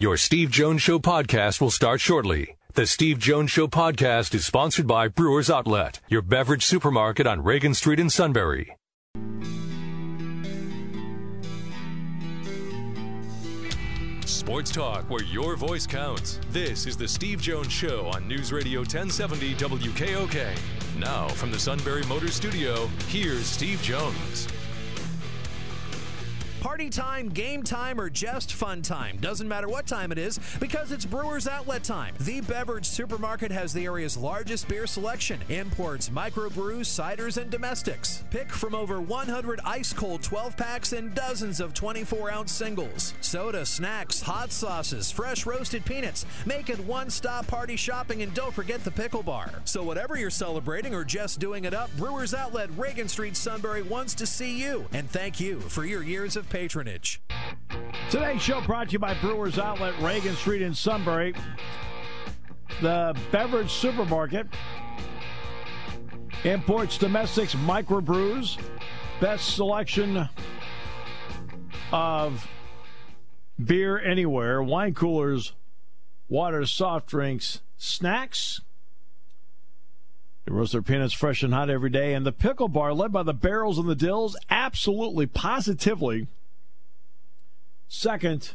Your Steve Jones Show podcast will start shortly. The Steve Jones Show podcast is sponsored by Brewers Outlet, your beverage supermarket on Reagan Street in Sunbury. Sports talk where your voice counts. This is the Steve Jones Show on News Radio 1070 WKOK. Now from the Sunbury Motors Studio, here's Steve Jones. Party time, game time, or just fun time. Doesn't matter what time it is because it's Brewers Outlet time. The beverage supermarket has the area's largest beer selection. Imports, microbrews, ciders, and domestics. Pick from over 100 ice-cold 12-packs and dozens of 24-ounce singles. Soda, snacks, hot sauces, fresh roasted peanuts. Make it one-stop party shopping, and don't forget the pickle bar. So whatever you're celebrating or just doing it up, Brewers Outlet, Reagan Street, Sunbury wants to see you. And thank you for your years of patronage. Today's show brought to you by Brewers Outlet, Reagan Street in Sunbury. The beverage supermarket imports, domestics, microbrews, best selection of beer anywhere, wine coolers, water, soft drinks, snacks. They roast their peanuts fresh and hot every day. And the pickle bar, led by the barrels and the dills, absolutely, positively second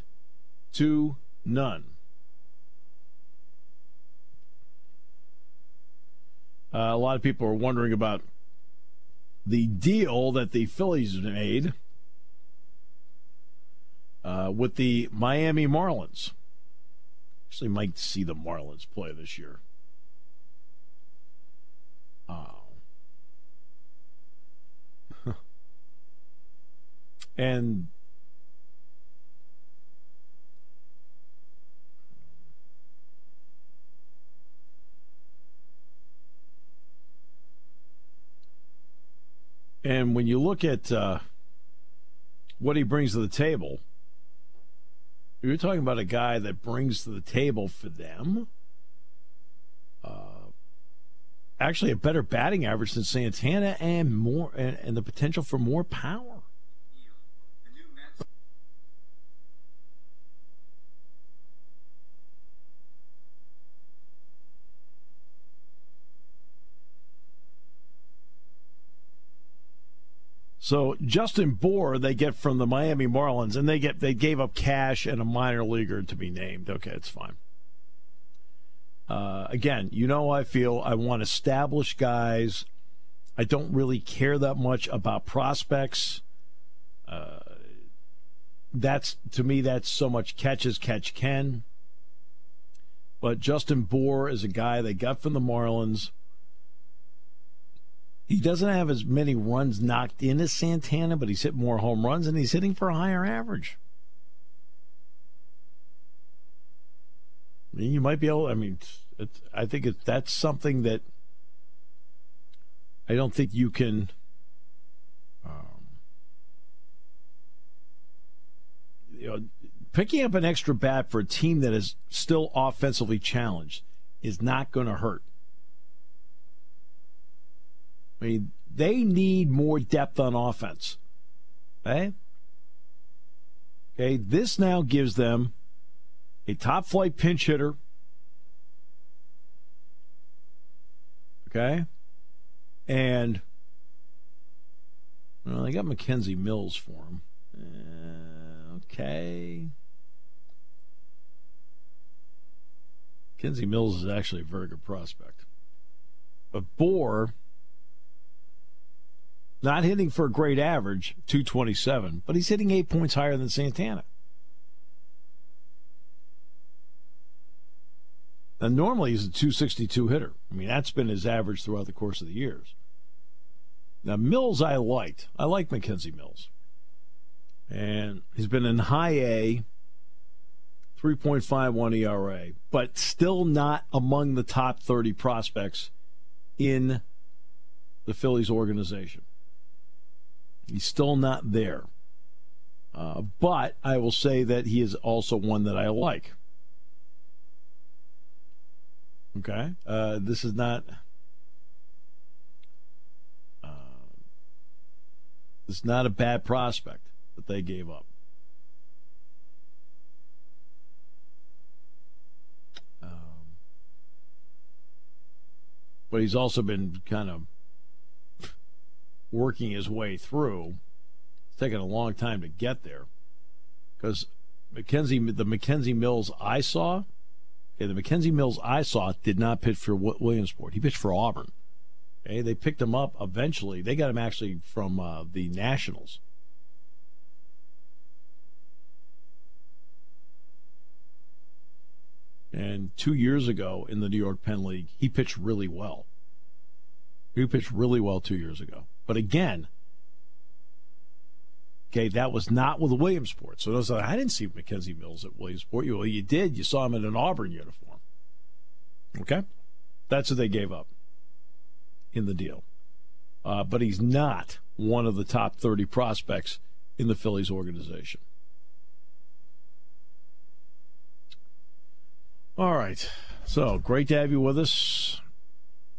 to none. A lot of people are wondering about the deal that the Phillies made with the Miami Marlins. Actually, might see the Marlins play this year. And when you look at what he brings to the table, you're talking about a guy that brings to the table for them actually a better batting average than Santana and more, and the potential for more power. So Justin Bour they get from the Miami Marlins, and they gave up cash and a minor leaguer to be named. Okay, it's fine. Again, you know I feel I want established guys. I don't really care that much about prospects. That's to me that's so much catch as catch can. But Justin Bour is a guy they got from the Marlins. He doesn't have as many runs knocked in as Santana, but he's hit more home runs, and he's hitting for a higher average. I mean, you might be able, I think that's something that I don't think you can picking up an extra bat for a team that is still offensively challenged is not going to hurt. I mean, they need more depth on offense. Okay? This now gives them a top-flight pinch hitter. Okay? And, well, they got Mackenzie Mills for him. Okay. Mackenzie Mills is actually a very good prospect. But Bour, not hitting for a great average, 227, but he's hitting 8 points higher than Santana. And normally he's a 262 hitter. I mean, that's been his average throughout the course of the years. Now, Mills I liked. I like Mackenzie Mills. And he's been in high A, 3.51 ERA, but still not among the top 30 prospects in the Phillies organization. He's still not there. But I will say that he is also one that I like. Okay? This is not... it's not a bad prospect that they gave up. but he's also been kind of working his way through. It's taken a long time to get there because the Mackenzie Mills I saw did not pitch for Williamsport. He pitched for Auburn. Okay, they picked him up eventually. They got him actually from the Nationals. And 2 years ago in the New York Penn League, he pitched really well. He pitched really well 2 years ago. But again, okay, that was not with Williamsport. So I didn't see Mackenzie Mills at Williamsport. You did. You saw him in an Auburn uniform. Okay? That's what they gave up in the deal. But he's not one of the top 30 prospects in the Phillies organization. All right. So great to have you with us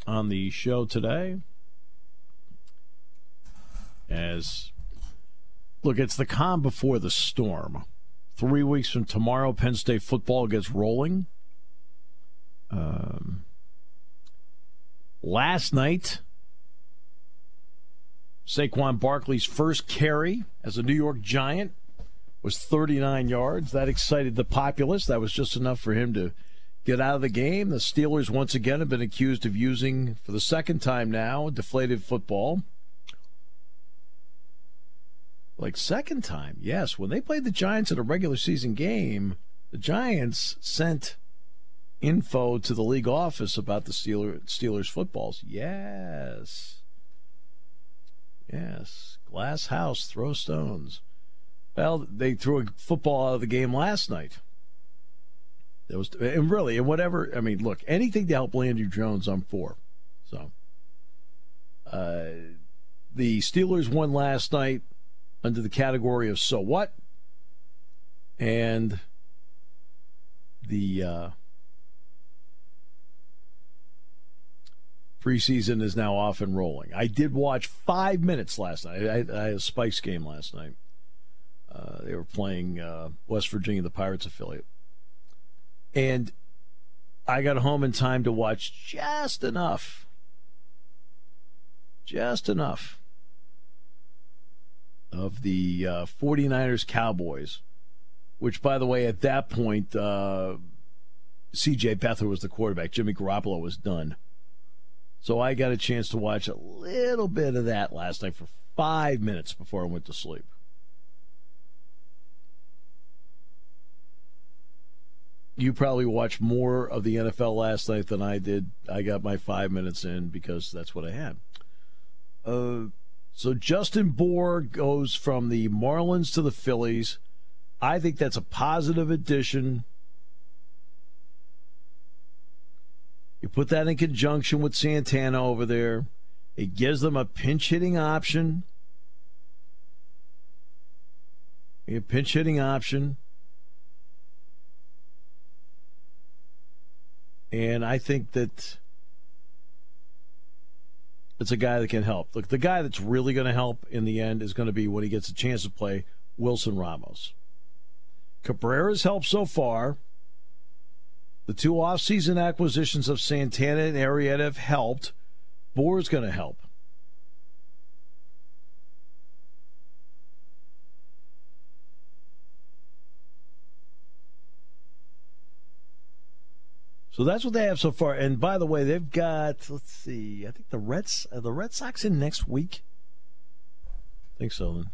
on the show today. Look, it's the calm before the storm. 3 weeks from tomorrow, Penn State football gets rolling. Last night, Saquon Barkley's first carry as a New York Giant was 39 yards. That excited the populace. That was just enough for him to get out of the game. The Steelers, once again, have been accused of using, for the second time now, deflated football. Like, second time, yes. When they played the Giants in a regular season game, the Giants sent info to the league office about the Steelers footballs. Yes. Glass house, throw stones. Well, they threw a football out of the game last night. Look, anything to help Landry Jones, I'm for. So, the Steelers won last night under the category of so what, and the preseason is now off and rolling. I did watch 5 minutes last night. I had a Spikes game last night. They were playing West Virginia, the Pirates affiliate. And I got home in time to watch just enough of the 49ers Cowboys, which, by the way, at that point, C.J. Beathard was the quarterback. Jimmy Garoppolo was done. So I got a chance to watch a little bit of that last night for 5 minutes before I went to sleep. You probably watched more of the NFL last night than I did. I got my 5 minutes in because that's what I had. So Justin Bohr goes from the Marlins to the Phillies. I think that's a positive addition. You put that in conjunction with Santana over there. It gives them a pinch-hitting option. A pinch-hitting option. And I think that it's a guy that can help. Look, the guy that's really going to help in the end is going to be, when he gets a chance to play, Wilson Ramos. Cabrera's helped so far. The two offseason acquisitions of Santana and Arrieta have helped. Bohr's going to help. So that's what they have so far. And by the way, they've got, let's see, I think the Red Sox in next week. I think so. Then.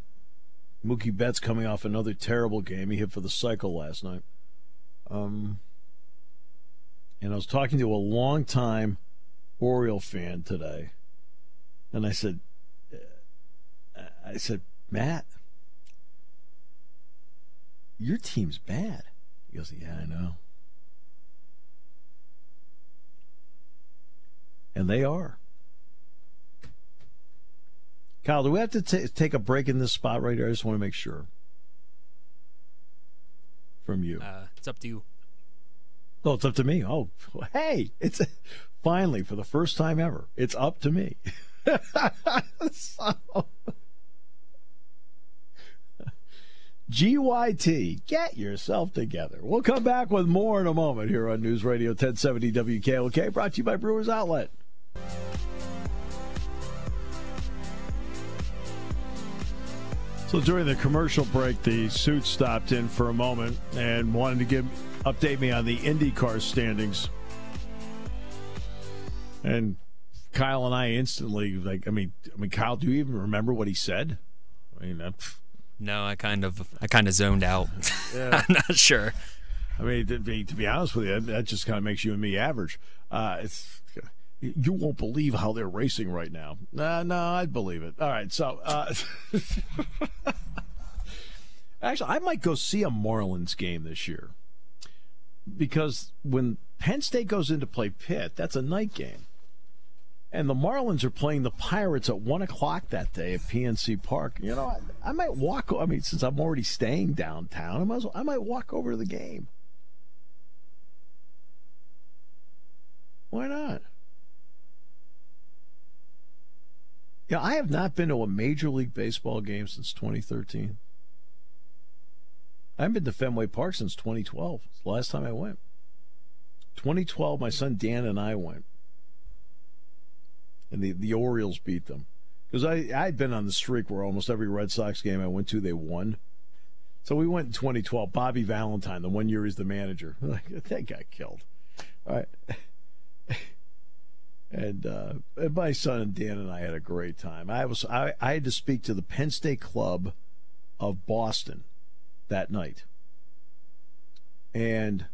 Mookie Betts coming off another terrible game. He hit for the cycle last night. And I was talking to a longtime Oriole fan today. And I said, Matt, your team's bad. He goes, yeah, I know. And they are. Kyle, do we have to take a break in this spot right here? I just want to make sure. From you. It's up to you. Oh, it's up to me. Oh, hey, it's finally, for the first time ever, it's up to me. GYT, get yourself together. We'll come back with more in a moment here on News Radio 1070 WKOK, brought to you by Brewers Outlet. So during the commercial break, the suit stopped in for a moment and wanted to update me on the IndyCar standings. And Kyle and I instantly, Kyle, do you even remember what he said? No, I kind of zoned out. Yeah. I'm not sure. To be honest with you, that just kind of makes you and me average. You won't believe how they're racing right now. No, I'd believe it. All right, so actually, I might go see a Marlins game this year because when Penn State goes in to play Pitt, that's a night game. And the Marlins are playing the Pirates at 1 o'clock that day at PNC Park. I might walk. Since I'm already staying downtown, I might walk over to the game. Why not? I have not been to a Major League Baseball game since 2013. I haven't been to Fenway Park since 2012. It's the last time I went. 2012, my son Dan and I went. And the Orioles beat them. Because I'd been on the streak where almost every Red Sox game I went to, they won. So we went in 2012. Bobby Valentine, the 1 year he's the manager. That got killed. All right. And my son and Dan and I had a great time. I had to speak to the Penn State Club of Boston that night. And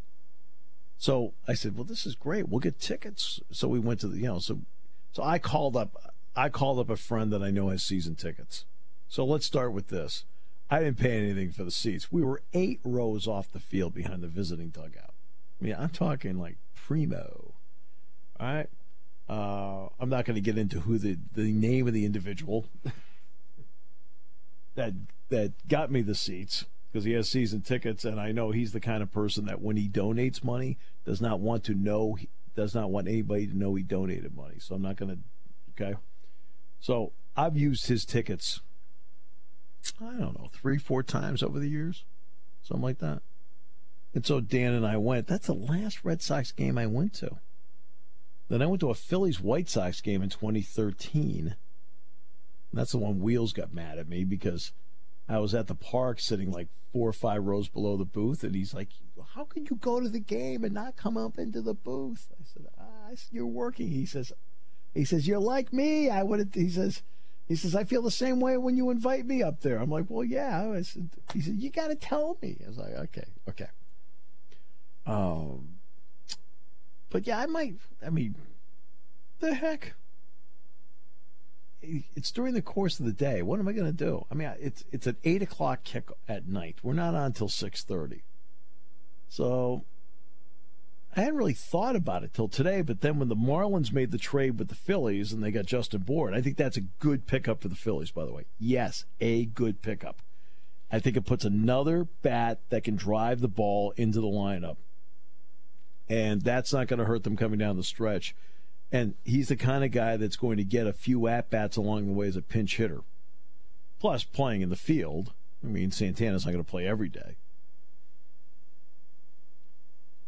so I said, well, this is great. We'll get tickets. So we went to the, so I called up a friend that I know has season tickets. So let's start with this. I didn't pay anything for the seats. We were 8 rows off the field behind the visiting dugout. I'm talking like primo. All right. I'm not going to get into who the name of the individual that got me the seats because he has season tickets, and I know he's the kind of person that when he donates money does not want anybody to know he donated money. So I'm not going to. Okay. So I've used his tickets, I don't know, 3-4 times over the years, something like that. And so Dan and I went. That's the last Red Sox game I went to. Then I went to a Phillies White Sox game in 2013. That's the one Wheels got mad at me because I was at the park sitting like 4 or 5 rows below the booth, and he's like, how could you go to the game and not come up into the booth? I said, you're working. He says, you're like me. He says, I feel the same way when you invite me up there. I'm like, well, yeah. He said, you got to tell me. I was like, okay. But yeah, the heck? It's during the course of the day. What am I going to do? It's an 8 o'clock kick at night. We're not on until 6:30. So I hadn't really thought about it till today, but then when the Marlins made the trade with the Phillies and they got Justin Bourne, I think that's a good pickup for the Phillies, by the way. Yes, a good pickup. I think it puts another bat that can drive the ball into the lineup. And that's not going to hurt them coming down the stretch. And he's the kind of guy that's going to get a few at-bats along the way as a pinch hitter. Plus, playing in the field. Santana's not going to play every day.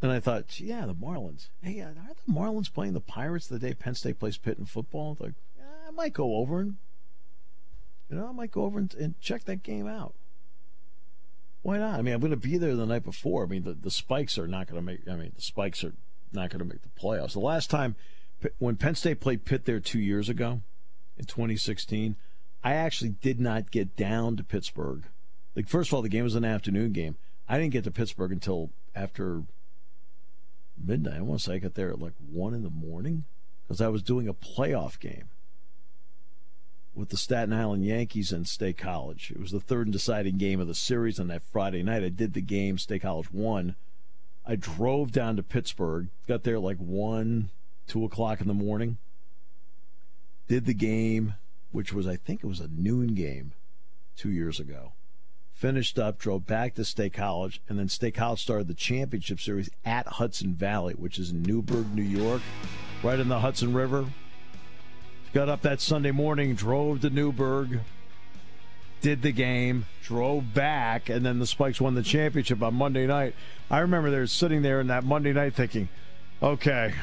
And I thought, yeah, the Marlins. Hey, aren't the Marlins playing the Pirates the day Penn State plays Pitt in football? Like, I might go over and check that game out. Why not? I'm going to be there the night before. The Spikes are not going to make. The Spikes are not going to make the playoffs. The last time when Penn State played Pitt there 2 years ago, in 2016, I actually did not get down to Pittsburgh. Like, first of all, the game was an afternoon game. I didn't get to Pittsburgh until after midnight. I want to say I got there at like 1 in the morning because I was doing a playoff game with the Staten Island Yankees and State College. It was the third and deciding game of the series on that Friday night. I did the game. State College won. I drove down to Pittsburgh, got there like 1, 2 o'clock in the morning, did the game, which was, I think it was a noon game 2 years ago. Finished up, drove back to State College, and then State College started the championship series at Hudson Valley, which is in Newburgh, New York, right in the Hudson River. Got up that Sunday morning, drove to Newburgh, did the game, drove back, and then the Spikes won the championship on Monday night. I remember they were sitting there in that Monday night thinking, okay,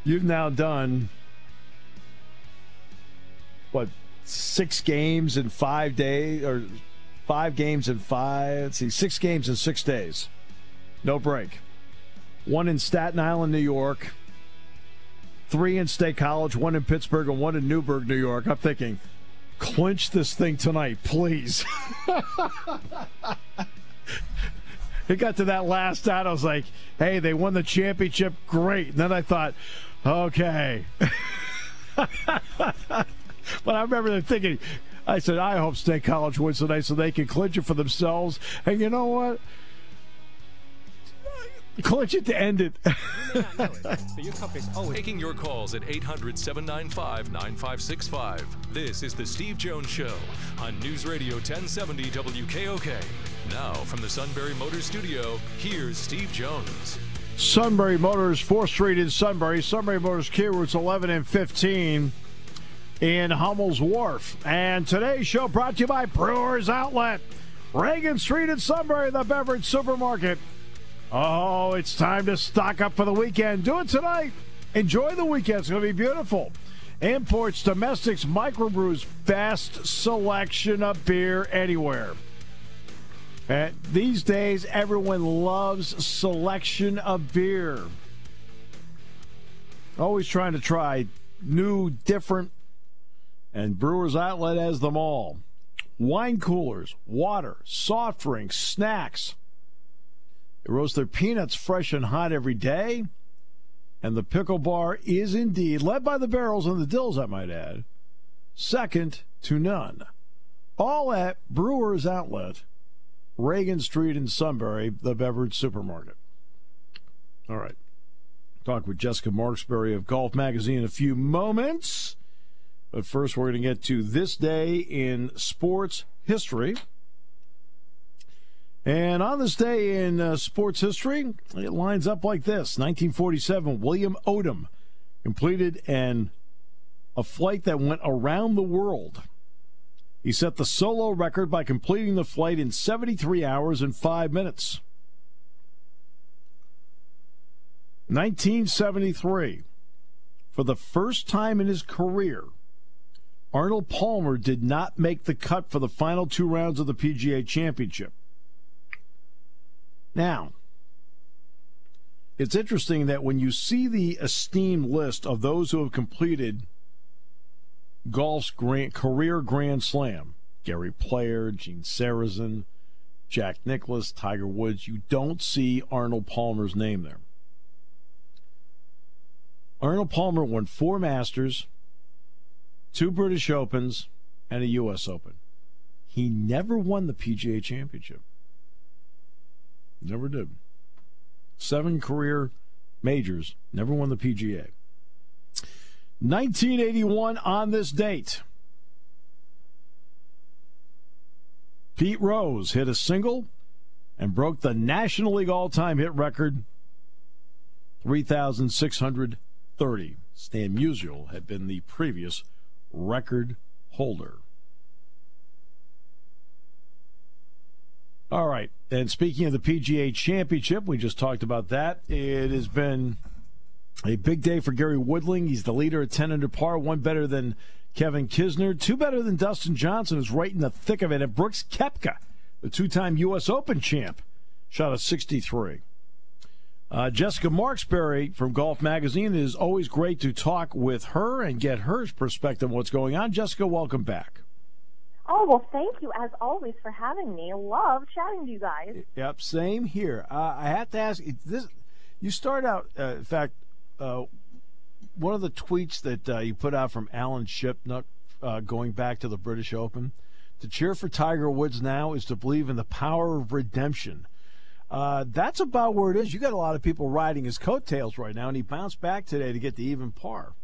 you've now done, 6 games in 5 days, or 5 games in 6 games in 6 days. No break. 1 in Staten Island, New York. 3 in State College, 1 in Pittsburgh, and 1 in Newburgh, New York. I'm thinking, clinch this thing tonight, please. It got to that last out. I was like, hey, they won the championship. Great. And then I thought, okay. But I remember thinking, I said, I hope State College wins tonight so they can clinch it for themselves. And you know what? Clinch it to end it. Taking your calls at 800-795-9565. This is the Steve Jones Show on News Radio 1070 WKOK. Now from the Sunbury Motors Studio, here's Steve Jones. Sunbury Motors, 4th Street in Sunbury. Sunbury Motors Kia routes 11 and 15 in Hummel's Wharf. And today's show brought to you by Brewers Outlet. Reagan Street in Sunbury, the beverage supermarket. Oh, it's time to stock up for the weekend. Do it tonight. Enjoy the weekend. It's going to be beautiful. Imports, domestics, microbrews, best selection of beer anywhere. These days, everyone loves selection of beer. Always trying to try new, different, and Brewers Outlet has them all. Wine coolers, water, soft drinks, snacks. They roast their peanuts fresh and hot every day. And the pickle bar is indeed, led by the barrels and the dills, I might add, second to none. All at Brewers Outlet, Reagan Street in Sunbury, the beverage supermarket. All right. Talk with Jessica Marksbury of Golf Magazine in a few moments. But first, we're going to get to this day in sports history. And on this day in sports history, it lines up like this. 1947, William Odom completed a flight that went around the world. He set the solo record by completing the flight in 73 hours and 5 minutes. 1973, for the first time in his career, Arnold Palmer did not make the cut for the final 2 rounds of the PGA Championship. Now, it's interesting that when you see the esteemed list of those who have completed golf's career Grand Slam, Gary Player, Gene Sarazen, Jack Nicklaus, Tiger Woods, you don't see Arnold Palmer's name there. Arnold Palmer won 4 Masters, 2 British Opens, and a U.S. Open. He never won the PGA Championship. Never did. 7 career majors, never won the PGA. 1981 on this date, Pete Rose hit a single and broke the National League all-time hit record, 3,630. Stan Musial had been the previous record holder. All right, and speaking of the PGA Championship, we just talked about that. It has been a big day for Gary Woodling. He's the leader at 10 under par, 1 better than Kevin Kisner, 2 better than Dustin Johnson, who's right in the thick of it. And Brooks Koepka, the 2-time U.S. Open champ, shot a 63. Jessica Marksbury from Golf Magazine. It is always great to talk with her and get her perspective on what's going on. Jessica, welcome back. Oh, well, thank you, as always, for having me. Love chatting to you guys. Yep, same here. I have to ask, you start out, in fact, one of the tweets that you put out from Alan Shipnuck going back to the British Open, to cheer for Tiger Woods now is to believe in the power of redemption. That's about where it is. You got a lot of people riding his coattails right now, and he bounced back today to get the even par.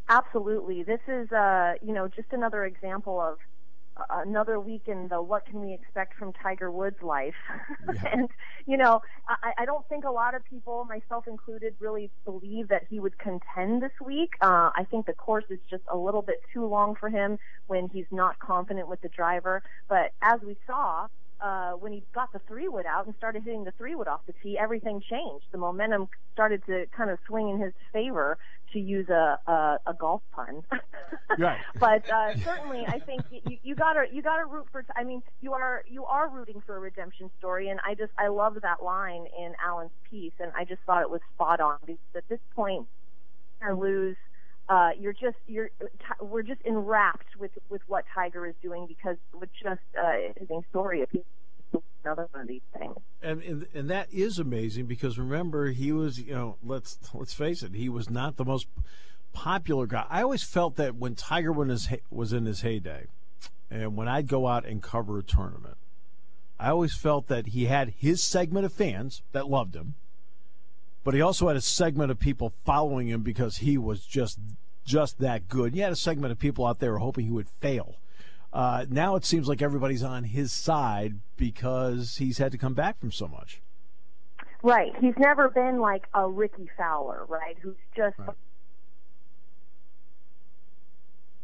Absolutely. This is, just another example of another week in the what can we expect from Tiger Woods life. Yeah. And, I don't think a lot of people, myself included, really believe that he would contend this week. I think the course is just a little bit too long for him when he's not confident with the driver. But as we saw, when he got the 3-wood out and started hitting the 3-wood off the tee, everything changed. The momentum started to kind of swing in his favor, to use a golf pun. Right. But certainly, I think you gotta root for. I mean, you are rooting for a redemption story, and I love that line in Alan's piece, and I just thought it was spot on. Because at this point, or lose, we're just enwrapped with what Tiger is doing, because with just his story of another one of these things. And that is amazing, because remember, he was, let's face it, he was not the most popular guy. I always felt that when Tiger was in his heyday, and when I'd go out and cover a tournament, I always felt that he had his segment of fans that loved him, but he also had a segment of people following him because he was just that good. He had a segment of people out there hoping he would fail. Now it seems like everybody's on his side because he's had to come back from so much. Right. He's never been like a Ricky Fowler, right? Who's just... Right.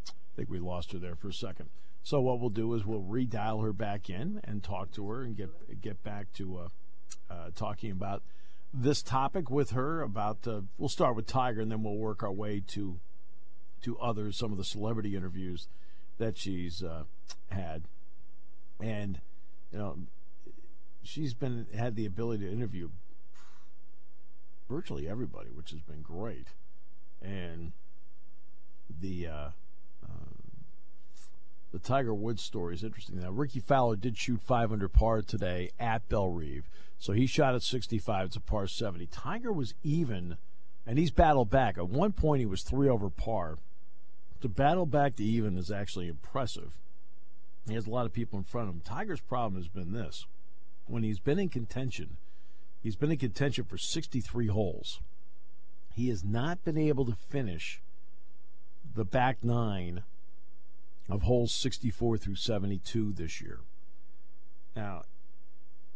I think we lost her there for a second. So what we'll do is we'll redial her back in and talk to her and get back to talking about this topic with her. We'll start with Tiger, and then we'll work our way to others, some of the celebrity interviews that she's had. And she's had the ability to interview virtually everybody, which has been great. And the Tiger Woods story is interesting. Now, Ricky Fowler did shoot 5 under par today at Bellerive, so he shot at 65. It's a par 70. Tiger was even, and he's battled back. At one point, he was 3 over par. To battle back to even is actually impressive. He has a lot of people in front of him. Tiger's problem has been this. When he's been in contention for 63 holes. He has not been able to finish the back 9 of holes 64 through 72 this year. Now,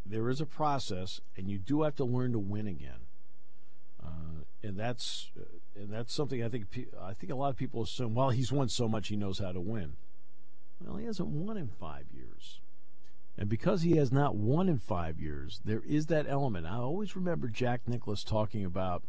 there is a process, and you do have to learn to win again. And that's something I think a lot of people assume, well, he's won so much he knows how to win. Well, he hasn't won in 5 years. And because he has not won in 5 years, there is that element. I always remember Jack Nicklaus talking about,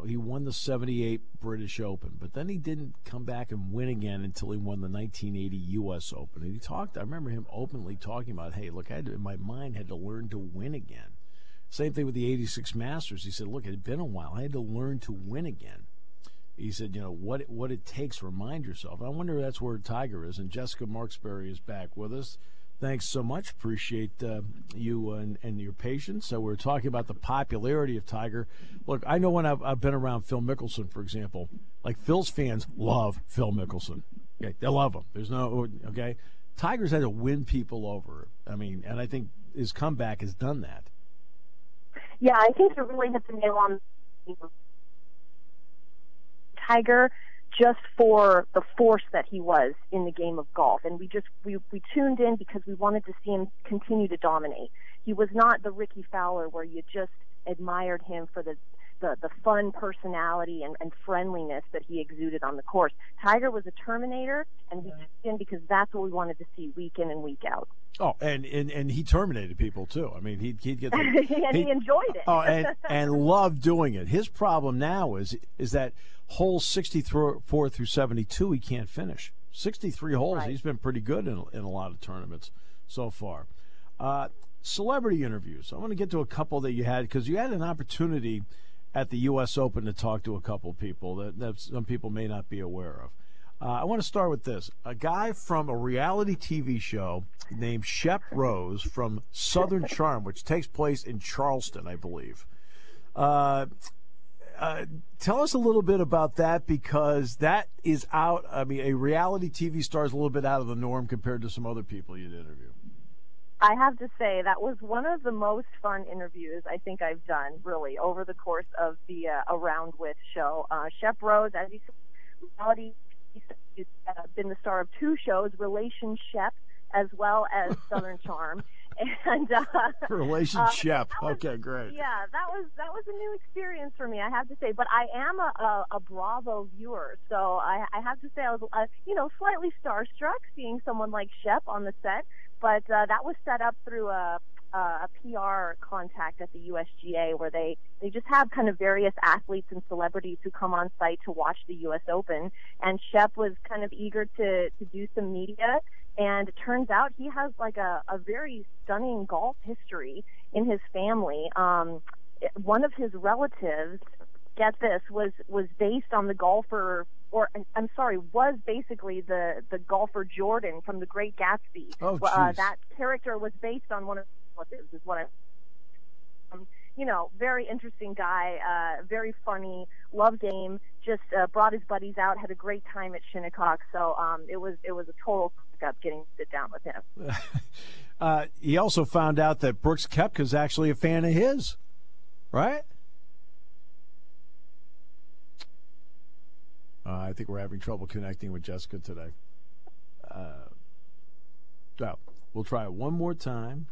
he won the 78 British Open, but then he didn't come back and win again until he won the 1980 U.S. Open. And I remember him openly talking about, hey, look, in my mind, had to learn to win again. Same thing with the 86 Masters. He said, look, it had been a while. I had to learn to win again. He said, what it takes, remind yourself. I wonder if that's where Tiger is. And Jessica Marksbury is back with us. Thanks so much. Appreciate you and your patience. So we're talking about the popularity of Tiger. Look, I know when I've been around Phil Mickelson, for example, like Phil's fans love Phil Mickelson. Okay, they love him. Okay. Tiger's had to win people over. I mean, and I think his comeback has done that. Yeah, I think you really hit the nail on Tiger, just for the force that he was in the game of golf. And we tuned in because we wanted to see him continue to dominate. He was not the Ricky Fowler where you just admired him for the fun personality and friendliness that he exuded on the course. Tiger was a Terminator, and we tuned in because that's what we wanted to see week in and week out. Oh, and he terminated people too. I mean, he'd get the, and he enjoyed it. Oh, and loved doing it. His problem now is that holes 64 through 72 he can't finish. 63 holes. Right. He's been pretty good in a lot of tournaments so far. Celebrity interviews. I want to get to a couple that you had, because you had an opportunity at the U.S. Open to talk to a couple of people that some people may not be aware of. I want to start with this. A guy from a reality TV show named Shep Rose from Southern Charm, which takes place in Charleston, I believe. Tell us a little bit about that, because that is out. I mean, a reality TV star is a little bit out of the norm compared to some other people you'd interview. I have to say that was one of the most fun interviews I think I've done, really, over the course of the Around With show. Shep Rose, as you said, reality, he's been the star of 2 shows, Relationship as well as Southern Charm. And Relationship. Okay, great. Yeah, that was a new experience for me, I have to say. But I am a Bravo viewer, so I have to say I was slightly starstruck seeing someone like Shep on the set. that was set up through a PR contact at the USGA, where they just have kind of various athletes and celebrities who come on site to watch the U.S. Open. And Shep was kind of eager to do some media. And it turns out he has like a very stunning golf history in his family. One of his relatives, get this, was based on the golfer, was basically the golfer Jordan from The Great Gatsby. Oh, geez. That character was based on one of his relatives, is what very interesting guy, very funny, loved game, just brought his buddies out, had a great time at Shinnecock. So it was a total up getting to sit down with him. He also found out that Brooks Koepka's actually a fan of his, right? I think we're having trouble connecting with Jessica today. So we'll try it one more time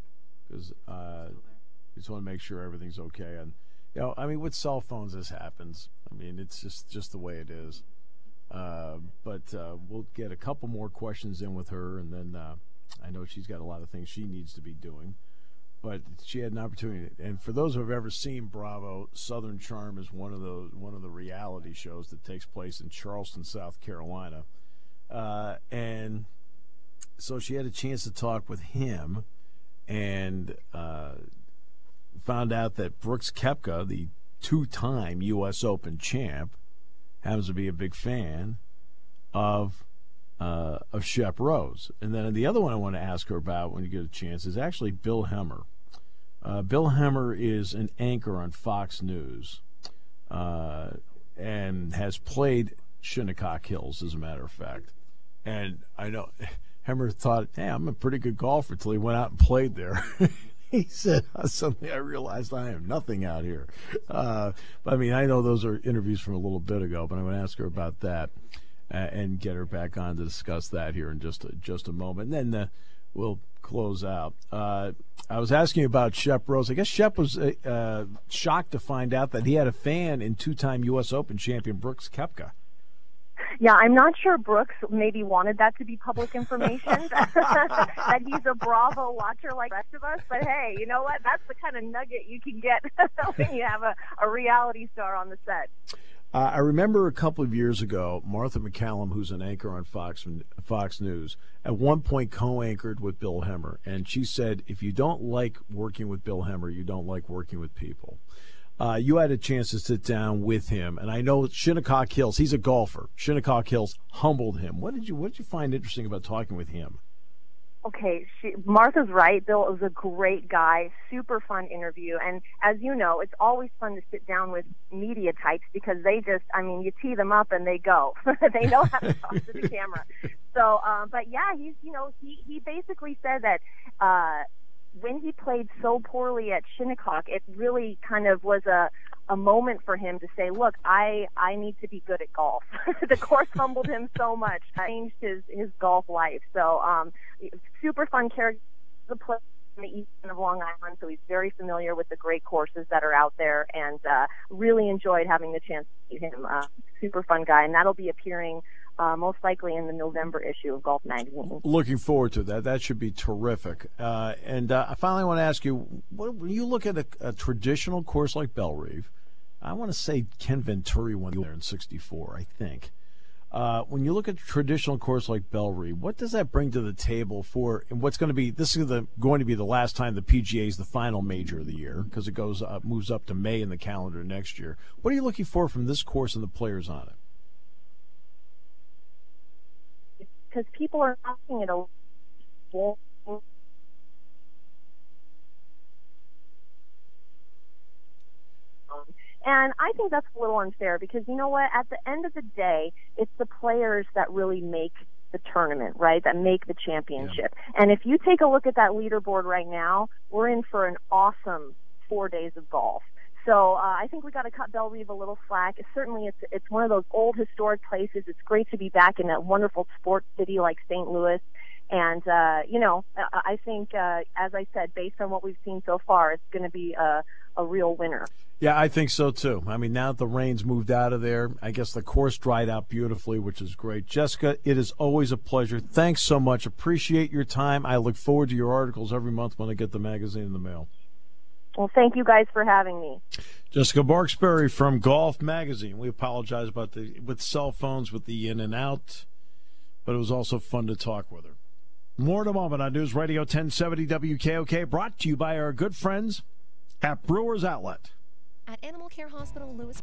because just want to make sure everything's okay. And with cell phones, this happens. It's just the way it is. But we'll get a couple more questions in with her, and then I know she's got a lot of things she needs to be doing. But she had an opportunity, and for those who have ever seen Bravo, Southern Charm is one of the reality shows that takes place in Charleston, South Carolina, and so she had a chance to talk with him, and found out that Brooks Koepka, the two-time U.S. Open champ, happens to be a big fan of Shep Rose. And then the other one I want to ask her about when you get a chance is actually Bill Hemmer. Bill Hemmer is an anchor on Fox News and has played Shinnecock Hills, as a matter of fact. And I know Hemmer thought, hey, I'm a pretty good golfer, until he went out and played there. He said, suddenly I realized I am nothing out here. But I know those are interviews from a little bit ago, but I'm going to ask her about that and get her back on to discuss that here in just a moment. And then we'll close out. I was asking about Shep Rose. I guess Shep was shocked to find out that he had a fan in two-time U.S. Open champion Brooks Koepka. Yeah, I'm not sure Brooks maybe wanted that to be public information, that he's a Bravo watcher like the rest of us. But hey, you know what? That's the kind of nugget you can get when you have a reality star on the set. I remember a couple of years ago, Martha McCallum, who's an anchor on Fox News, at one point co-anchored with Bill Hemmer. And she said, if you don't like working with Bill Hemmer, you don't like working with people. You had a chance to sit down with him, and I know Shinnecock Hills, he's a golfer. Shinnecock Hills humbled him. What did you find interesting about talking with him? Okay, Martha's right. Bill is a great guy, super fun interview. And as you know, it's always fun to sit down with media types because they just, you tee them up and they go. They know how to talk to the camera. So, but yeah, he basically said that when he played so poorly at Shinnecock, it really kind of was a moment for him to say, look, I need to be good at golf. The course humbled him so much, changed his golf life. So super fun character, the player in the east end of Long Island, so he's very familiar with the great courses that are out there, and really enjoyed having the chance to meet him. Super fun guy, and that'll be appearing most likely in the November issue of Golf Magazine. Looking forward to that. That should be terrific. And I finally want to ask you, when you look at a traditional course like Bellerive, I want to say Ken Venturi won there in '64, I think. When you look at a traditional course like Bellerive, what does that bring to the table for, and what's going to be, this is going to be the last time the PGA is the final major of the year, because it moves up to May in the calendar next year. What are you looking for from this course and the players on it? Because people are asking it a lot. And I think that's a little unfair because, you know what, at the end of the day, it's the players that really make the tournament, right, that make the championship. Yeah. And if you take a look at that leaderboard right now, we're in for an awesome 4 days of golf. So I think we got to cut Bellerive a little slack. Certainly, it's one of those old historic places. It's great to be back in a wonderful sports city like St. Louis. And, I think, as I said, based on what we've seen so far, it's going to be a real winner. Yeah, I think so, too. I mean, now that the rain's moved out of there, I guess the course dried out beautifully, which is great. Jessica, it is always a pleasure. Thanks so much. Appreciate your time. I look forward to your articles every month when I get the magazine in the mail. Well, thank you guys for having me. Jessica Marksbury from Golf Magazine. We apologize about with cell phones, with the in and out, but it was also fun to talk with her. More in a moment on News Radio 1070 WKOK, brought to you by our good friends at Brewers Outlet. At Animal Care Hospital, Lewis.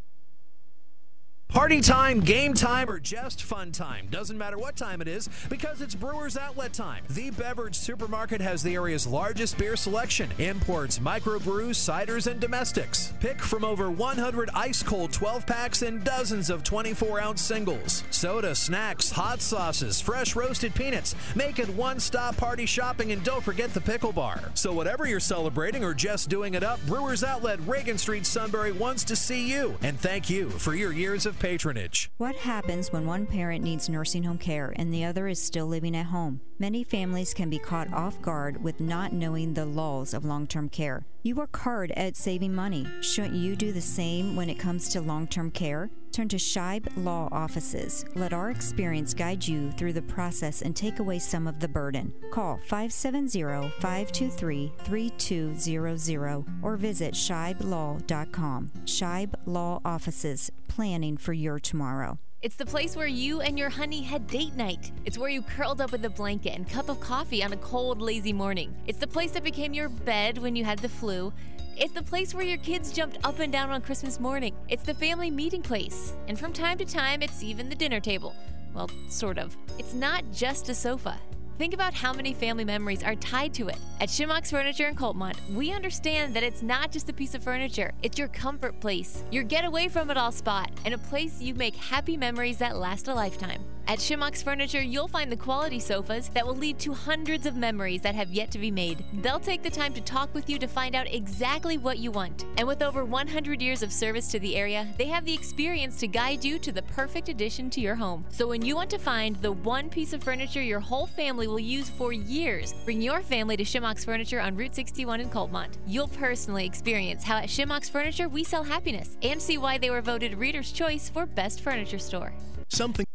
Party time, game time, or just fun time. Doesn't matter what time it is because it's Brewers Outlet time. The beverage supermarket has the area's largest beer selection. Imports, microbrews, ciders, and domestics. Pick from over 100 ice-cold 12-packs and dozens of 24-ounce singles. Soda, snacks, hot sauces, fresh roasted peanuts. Make it one-stop party shopping, and don't forget the pickle bar. So whatever you're celebrating or just doing it up, Brewers Outlet, Reagan Street, Sunbury wants to see you. And thank you for your years of patronage. What happens when one parent needs nursing home care and the other is still living at home? Many families can be caught off guard with not knowing the laws of long-term care. You work hard at saving money. Shouldn't you do the same when it comes to long-term care? Turn to Scheib Law Offices. Let our experience guide you through the process and take away some of the burden. Call 570-523-3200 or visit scheiblaw.com. Scheib Law Offices, planning for your tomorrow. It's the place where you and your honey had date night. It's where you curled up with a blanket and cup of coffee on a cold, lazy morning. It's the place that became your bed when you had the flu. It's the place where your kids jumped up and down on Christmas morning. It's the family meeting place. And from time to time, it's even the dinner table. Well, sort of. It's not just a sofa. Think about how many family memories are tied to it. At Shimmock's Furniture in Coltmont, we understand that it's not just a piece of furniture. It's your comfort place, your get away from it all spot, and a place you make happy memories that last a lifetime. At Shimmock's Furniture, you'll find the quality sofas that will lead to hundreds of memories that have yet to be made. They'll take the time to talk with you to find out exactly what you want. And with over 100 years of service to the area, they have the experience to guide you to the perfect addition to your home. So when you want to find the one piece of furniture your whole family will use for years, bring your family to Shimmock's Furniture on Route 61 in Coltmont. You'll personally experience how at Shimmock's Furniture we sell happiness and see why they were voted Reader's Choice for Best Furniture Store. Something.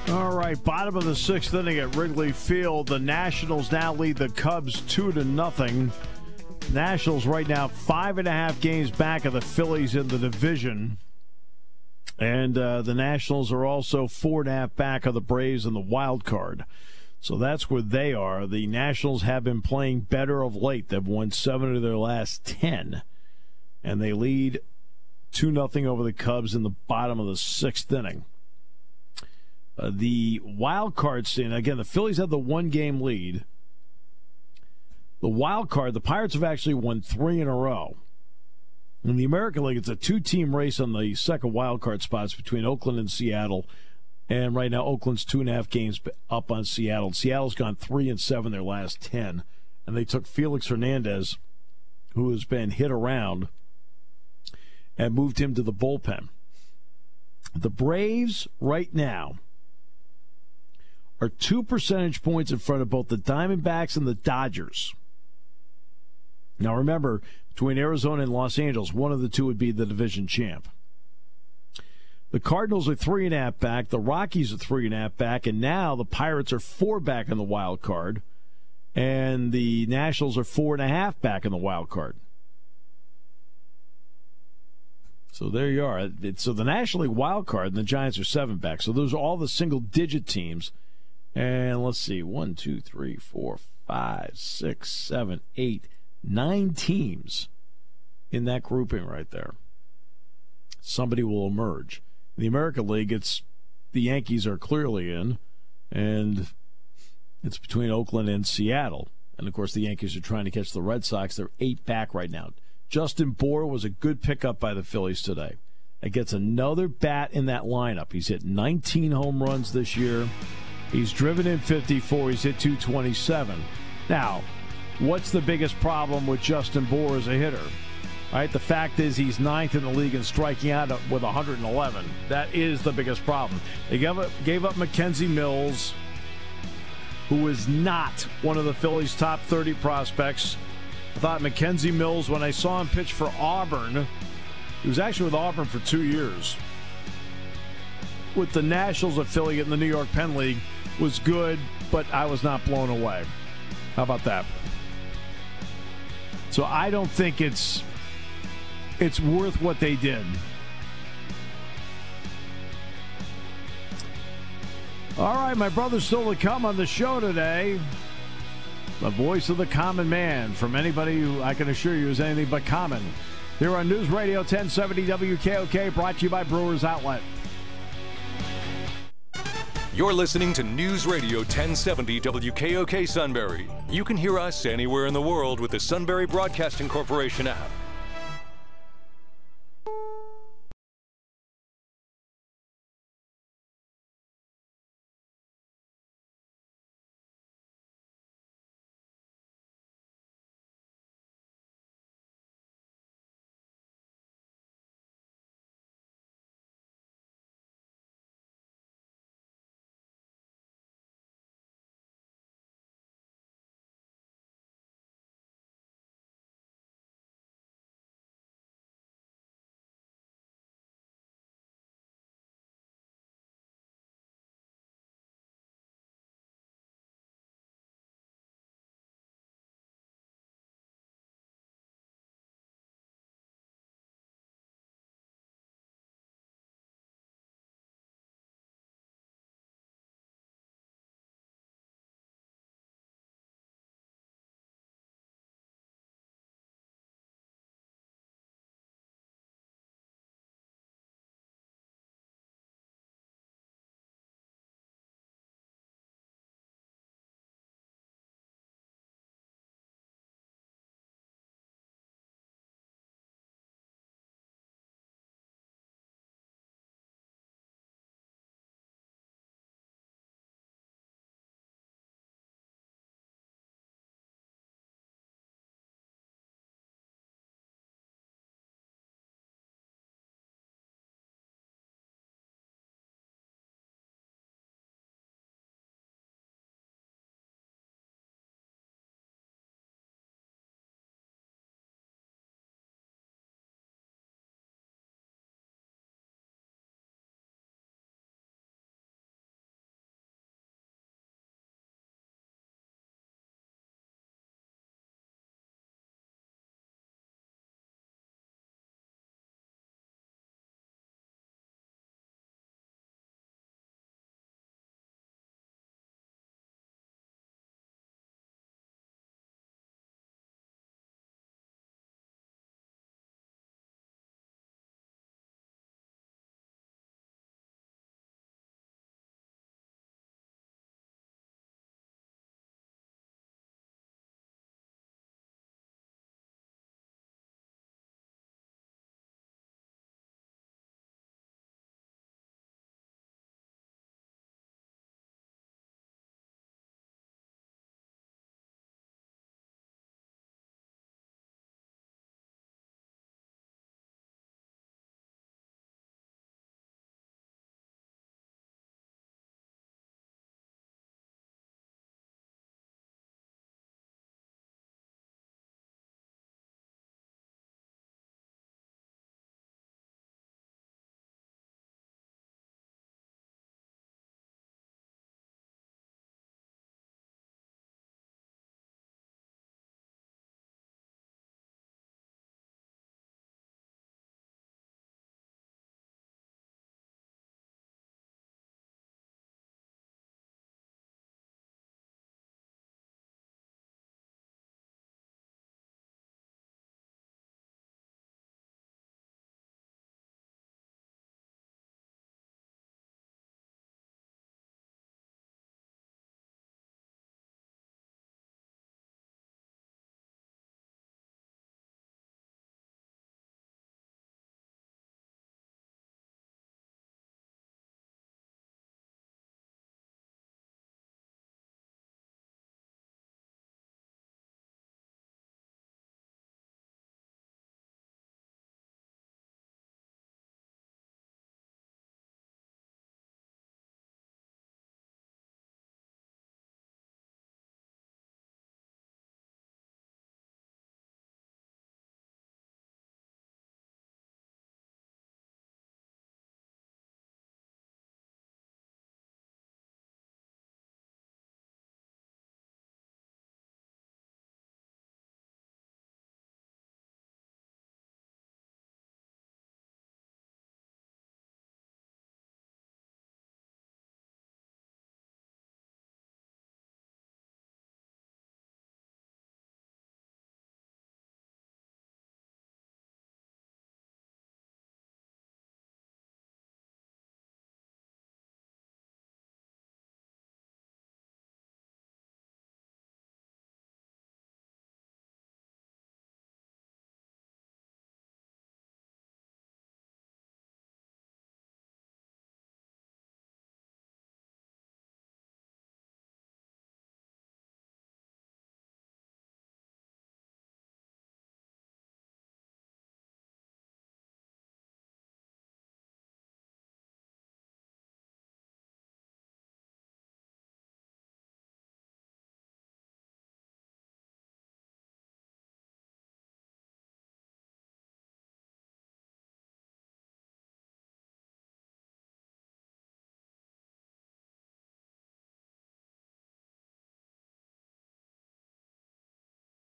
All right, bottom of the sixth inning at Wrigley Field. The Nationals now lead the Cubs 2-0. Nationals right now 5.5 games back of the Phillies in the division. And the Nationals are also 4.5 back of the Braves in the wild card. So that's where they are. The Nationals have been playing better of late. They've won 7 of their last 10. And they lead 2-0 over the Cubs in the bottom of the sixth inning. The wild card scene, again, the Phillies have the one-game lead. The wild card, the Pirates have actually won 3 in a row. In the American League, it's a 2-team race on the second wild card spots between Oakland and Seattle. And right now, Oakland's 2.5 games up on Seattle. Seattle's gone 3-7 their last 10. And they took Felix Hernandez, who has been hit around, and moved him to the bullpen. The Braves right now are 2 percentage points in front of both the Diamondbacks and the Dodgers. Now remember, between Arizona and Los Angeles, one of the two would be the division champ. The Cardinals are 3.5 back, the Rockies are 3.5 back, and now the Pirates are 4 back in the wild card, and the Nationals are 4.5 back in the wild card. So there you are. So the National League wild card and the Giants are 7 back. So those are all the single-digit teams. And let's see, 1, 2, 3, 4, 5, 6, 7, 8, 9 teams in that grouping right there. Somebody will emerge. In the American League, it's the Yankees are clearly in, and it's between Oakland and Seattle. And, of course, the Yankees are trying to catch the Red Sox. They're 8 back right now. Justin Bour was a good pickup by the Phillies today. It gets another bat in that lineup. He's hit 19 home runs this year. He's driven in 54. He's hit 227. Now, what's the biggest problem with Justin Bour as a hitter? All right, the fact is he's 9th in the league in striking out with 111. That is the biggest problem. They gave up Mackenzie Mills. who is not one of the Phillies' top 30 prospects. I thought Mackenzie Mills, when I saw him pitch for Auburn, he was actually with Auburn for 2 years, with the Nationals affiliate in the New York Penn League, was good, but I was not blown away. How about that? So I don't think it's worth what they did. All right, my brother's still to come on the show today. The voice of the common man, from anybody who I can assure you is anything but common. Here on News Radio 1070 WKOK, brought to you by Brewers Outlet. You're listening to News Radio 1070 WKOK Sunbury. You can hear us anywhere in the world with the Sunbury Broadcasting Corporation app.